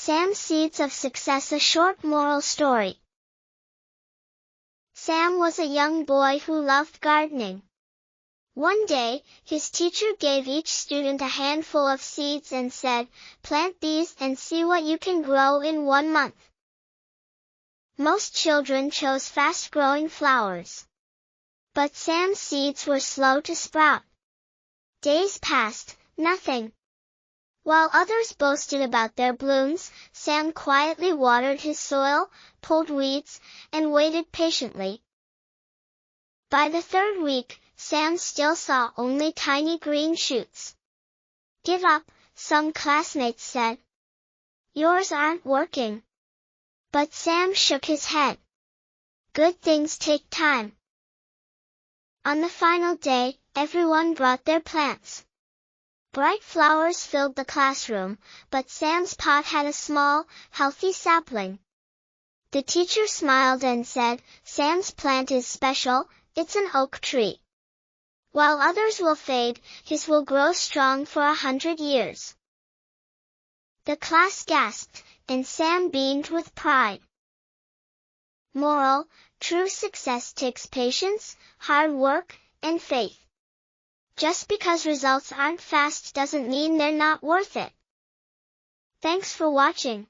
Sam's Seeds of Success, a short moral story. Sam was a young boy who loved gardening. One day, his teacher gave each student a handful of seeds and said, "Plant these and see what you can grow in 1 month." Most children chose fast-growing flowers. But Sam's seeds were slow to sprout. Days passed, nothing. While others boasted about their blooms, Sam quietly watered his soil, pulled weeds, and waited patiently. By the 3rd week, Sam still saw only tiny green shoots. "Give up," some classmates said. "Yours aren't working." But Sam shook his head. Good things take time. On the final day, everyone brought their plants. Bright flowers filled the classroom, but Sam's pot had a small, healthy sapling. The teacher smiled and said, "Sam's plant is special, it's an oak tree. While others will fade, his will grow strong for 100 years." The class gasped, and Sam beamed with pride. Moral: true success takes patience, hard work, and faith. Just because results aren't fast doesn't mean they're not worth it. Thanks for watching.